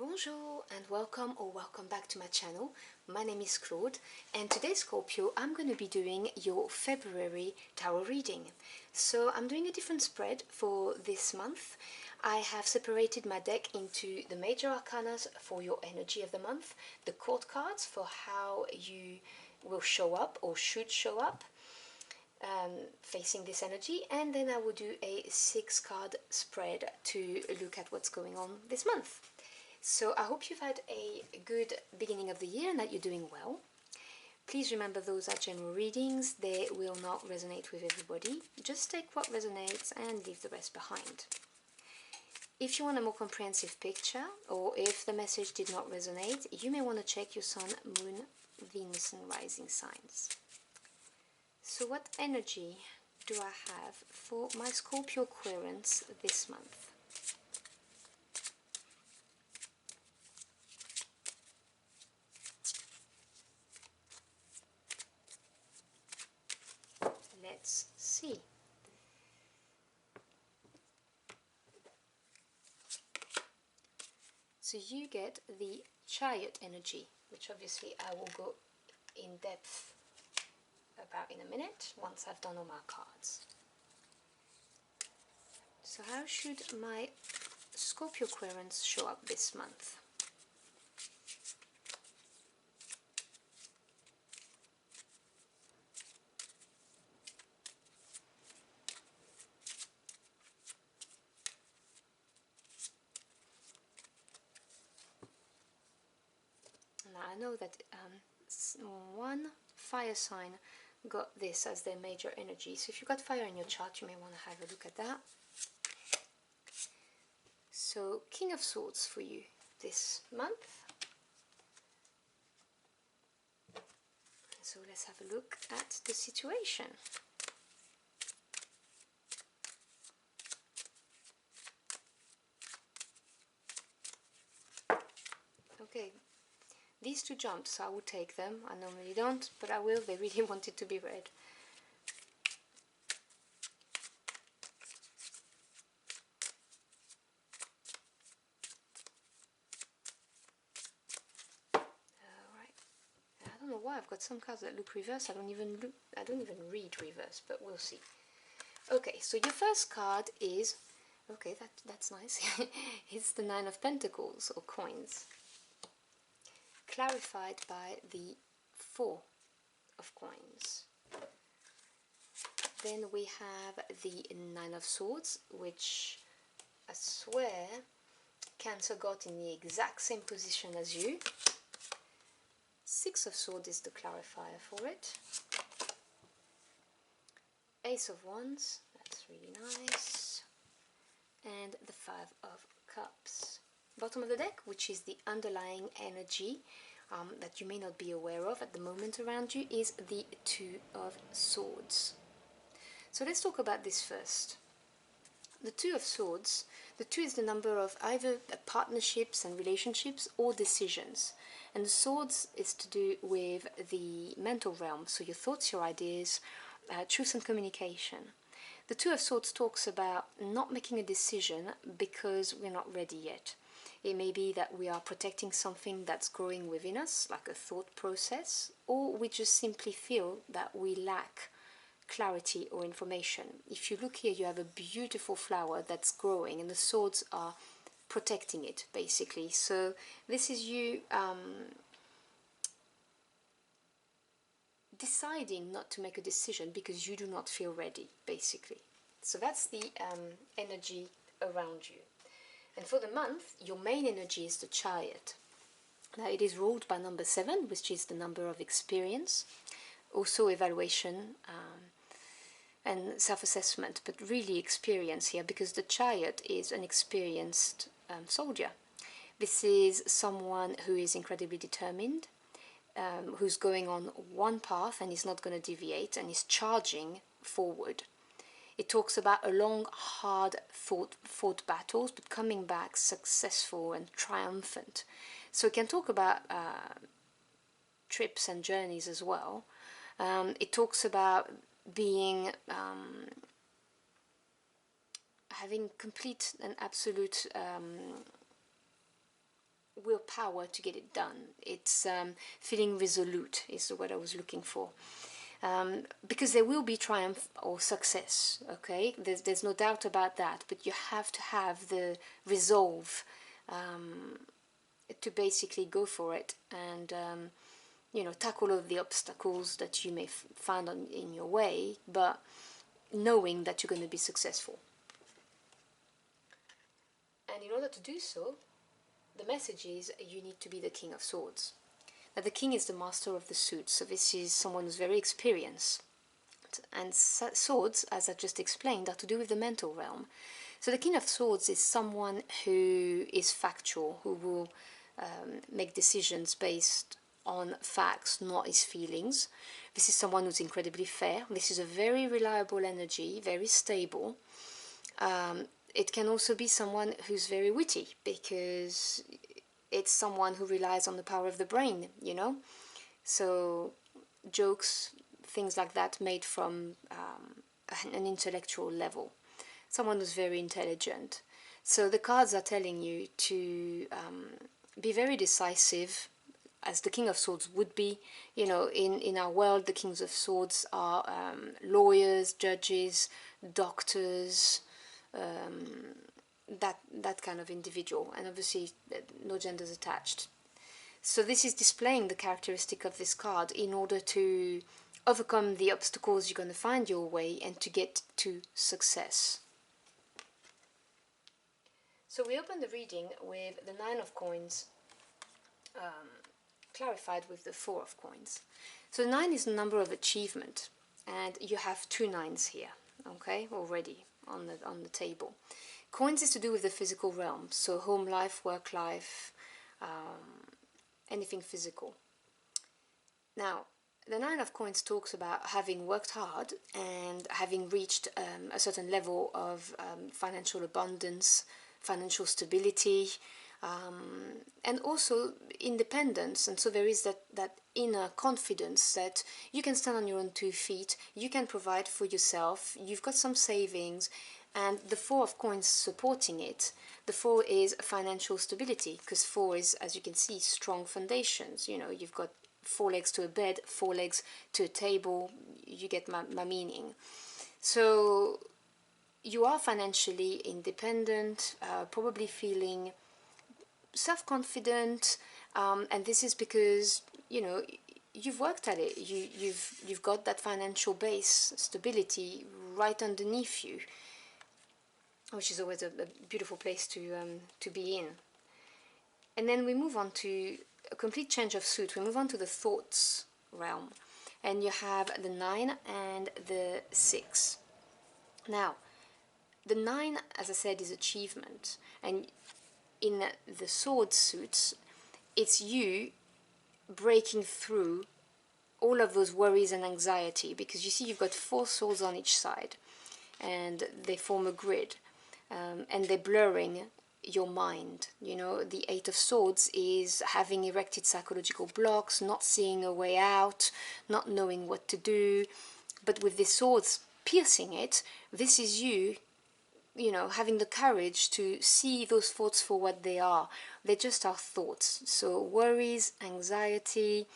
Bonjour and welcome back to my channel. My name is Claude and today, Scorpio, I'm going to be doing your February tarot reading. So I'm doing a different spread for this month. I have separated my deck into the major arcana for your energy of the month, the court cards for how you will show up or should show up facing this energy, and then I will do a 6-card spread to look at what's going on this month. So I hope you've had a good beginning of the year and that you're doing well. Please remember those are general readings, they will not resonate with everybody. Just take what resonates and leave the rest behind. If you want a more comprehensive picture, or if the message did not resonate, you may want to check your Sun, Moon, Venus and Rising signs. So what energy do I have for my Scorpio Aquarians this month? Let's see. So you get the Chariot energy, which obviously I will go in depth about in a minute once I've done all my cards. So how should my Scorpio Aquarians show up this month? Now I know that one fire sign got this as their major energy, so if you've got fire in your chart you may want to have a look at that. So King of Swords for you this month. So let's have a look at the situation. Okay, these two jumped, so I will take them. I normally don't, but I will. They really want it to be red. Alright. I don't know why I've got some cards that look reverse. I don't even read reverse, but we'll see. Okay, so your first card is, okay, that's nice. It's the Nine of Pentacles, or coins, clarified by the Four of Coins. Then we have the Nine of Swords, which I swear Cancer got in the exact same position as you. Six of Swords is the clarifier for it. Ace of Wands, that's really nice. And the Five of Cups. Bottom of the deck, which is the underlying energy that you may not be aware of at the moment around you, is the Two of Swords. So let's talk about this first. The Two of Swords, the 2 is the number of either partnerships and relationships or decisions. And the Swords is to do with the mental realm, so your thoughts, your ideas, truth and communication. The Two of Swords talks about not making a decision because we're not ready yet. It may be that we are protecting something that's growing within us, like a thought process, or we just simply feel that we lack clarity or information. If you look here, you have a beautiful flower that's growing and the swords are protecting it, basically. So this is you deciding not to make a decision because you do not feel ready, basically. So that's the energy around you. And for the month, your main energy is the Chariot. Now it is ruled by number 7, which is the number of experience, also evaluation and self-assessment, but really experience here, because the Chariot is an experienced soldier. This is someone who is incredibly determined, who's going on one path and is not going to deviate and is charging forward. It talks about a long, hard fought battles, but coming back successful and triumphant. So we can talk about trips and journeys as well. It talks about being having complete and absolute willpower to get it done. It's feeling resolute is the word I was looking for. Because there will be triumph or success, okay? There's no doubt about that, but you have to have the resolve to basically go for it and you know, tackle all of the obstacles that you may find in your way, but knowing that you're going to be successful. And in order to do so, the message is you need to be the King of Swords. Now, the king is the master of the suit, so this is someone who's very experienced. And swords, as I just explained, are to do with the mental realm. So the King of Swords is someone who is factual, who will make decisions based on facts, not his feelings. This is someone who's incredibly fair. This is a very reliable energy, very stable. It can also be someone who's very witty, because it's someone who relies on the power of the brain, you know? So jokes, things like that, made from an intellectual level. Someone who's very intelligent. So the cards are telling you to be very decisive, as the King of Swords would be. You know, in our world, the Kings of Swords are lawyers, judges, doctors, that kind of individual, and obviously no genders attached. So this is displaying the characteristic of this card in order to overcome the obstacles you're going to find your way and to get to success. So we open the reading with the 9 of coins clarified with the 4 of coins. So 9 is the number of achievement, and you have 2 9s here, okay, already on the table. Coins is to do with the physical realm, so home life, work life, anything physical. Now, the 9 of coins talks about having worked hard and having reached a certain level of financial abundance, financial stability, and also independence. And so there is that inner confidence that you can stand on your own 2 feet, you can provide for yourself, you've got some savings, and the 4 of coins supporting it. The 4 is financial stability, because 4 is, as you can see, strong foundations. You know, you've got 4 legs to a bed, 4 legs to a table. You get my meaning. So you are financially independent, probably feeling self-confident, and this is because, you know, you've worked at it. You've got that financial base stability right underneath you, which is always a beautiful place to be in. And then we move on to a complete change of suit. We move on to the thoughts realm, and you have the 9 and the 6. Now, the 9, as I said, is achievement, and in the sword suits, it's you breaking through all of those worries and anxiety, because you see you've got 4 swords on each side, and they form a grid, and they're blurring your mind. You know, the 8 of Swords is having erected psychological blocks, not seeing a way out, not knowing what to do. But with the swords piercing it, this is you, you know, having the courage to see those thoughts for what they are. They just are thoughts. So worries, anxiety,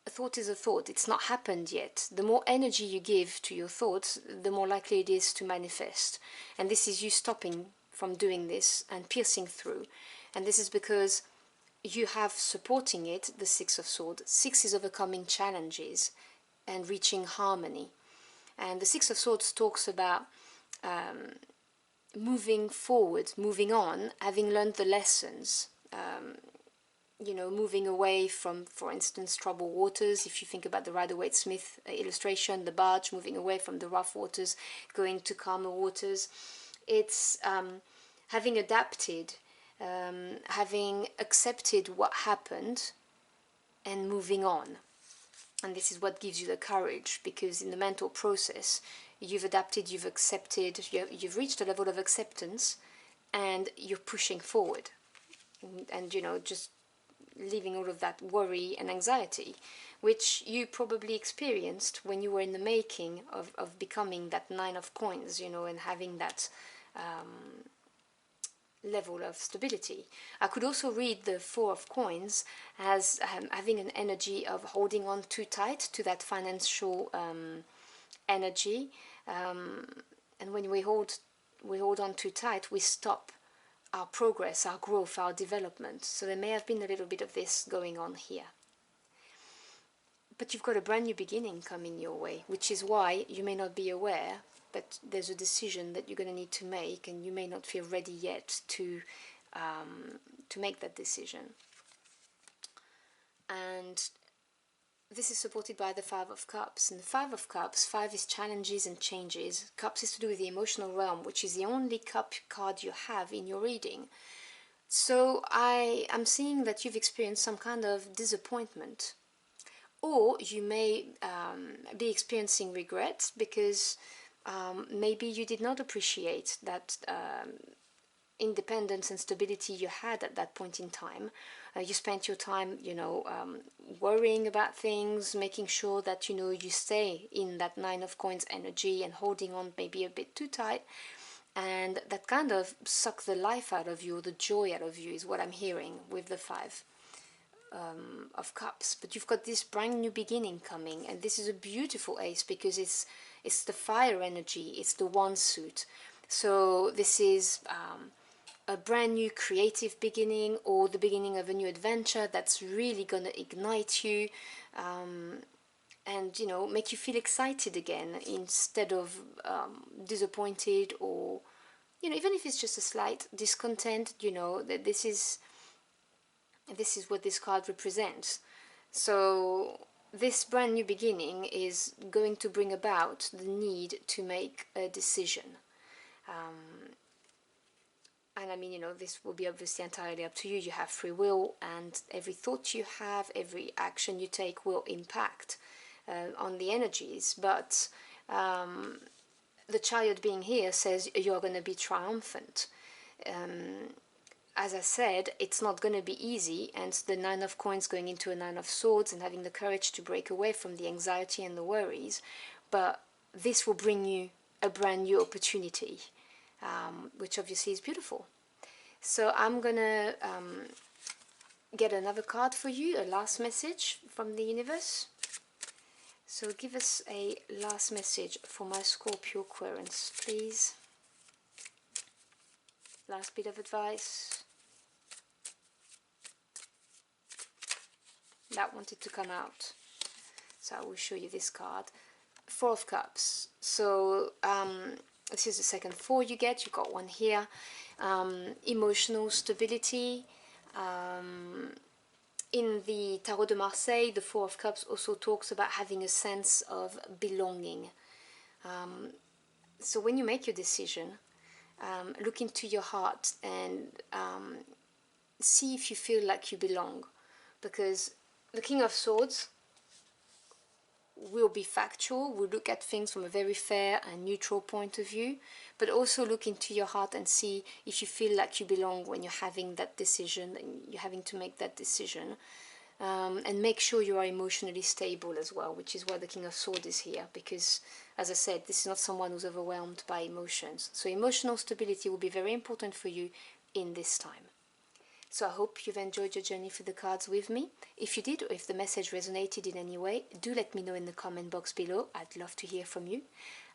a thought is a thought. It's not happened yet. The more energy you give to your thoughts, the more likely it is to manifest. And this is you stopping from doing this and piercing through. And this is because you have supporting it the 6 of Swords. 6 is overcoming challenges and reaching harmony. And the 6 of Swords talks about moving forward, moving on, having learned the lessons, you know, moving away from, for instance, troubled waters. If you think about the Rider-Waite-Smith illustration, the barge moving away from the rough waters, going to calmer waters. It's having adapted, having accepted what happened and moving on. And this is what gives you the courage, because in the mental process, you've adapted, you've accepted, you've reached a level of acceptance, and you're pushing forward. And you know, just leaving all of that worry and anxiety, which you probably experienced when you were in the making of becoming that 9 of coins, you know, and having that level of stability. I could also read the Four of Coins as having an energy of holding on too tight to that financial energy, and when we hold on too tight, we stop our progress, our growth, our development. So there may have been a little bit of this going on here. But you've got a brand new beginning coming your way, which is why you may not be aware, but there's a decision that you're going to need to make, and you may not feel ready yet to make that decision. And this is supported by the Five of Cups. And the Five of Cups, 5 is challenges and changes. Cups is to do with the emotional realm, which is the only cup card you have in your reading. So I am seeing that you've experienced some kind of disappointment. Or you may be experiencing regret because maybe you did not appreciate that independence and stability you had at that point in time. You spent your time, worrying about things, making sure that, you stay in that Nine of Coins energy and holding on maybe a bit too tight. And that kind of sucked the life out of you, the joy out of you, is what I'm hearing with the Five of Cups. But you've got this brand new beginning coming, and this is a beautiful ace because it's the fire energy, it's the Wand suit. So this is a brand new creative beginning, or the beginning of a new adventure that's really gonna ignite you, and make you feel excited again instead of disappointed, or even if it's just a slight discontent. That this is what this card represents. So this brand new beginning is going to bring about the need to make a decision. And I mean, this will be obviously entirely up to you. You have free will, and every thought you have, every action you take will impact on the energies. But the Chariot being here says you're going to be triumphant. As I said, it's not going to be easy, and the Nine of Coins going into a Nine of Swords and having the courage to break away from the anxiety and the worries. But this will bring you a brand new opportunity, which obviously is beautiful. So I'm going to get another card for you, a last message from the universe. So give us a last message for my Scorpio Aquarians, please. Last bit of advice. That wanted to come out, so I will show you this card. Four of Cups. So this is the second four you get. You got one here. Emotional stability. In the Tarot de Marseille, the Four of Cups also talks about having a sense of belonging. So when you make your decision, look into your heart and see if you feel like you belong, because the King of Swords will be factual, will look at things from a very fair and neutral point of view, but also look into your heart and see if you feel like you belong when you're having that decision, and you're having to make that decision. And make sure you are emotionally stable as well, which is why the King of Swords is here, because, as I said, this is not someone who's overwhelmed by emotions. So emotional stability will be very important for you in this time. So I hope you've enjoyed your journey for the cards with me. If you did, or if the message resonated in any way, do let me know in the comment box below. I'd love to hear from you.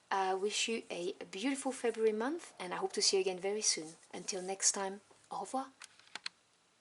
I wish you a beautiful February month, and I hope to see you again very soon. Until next time, au revoir.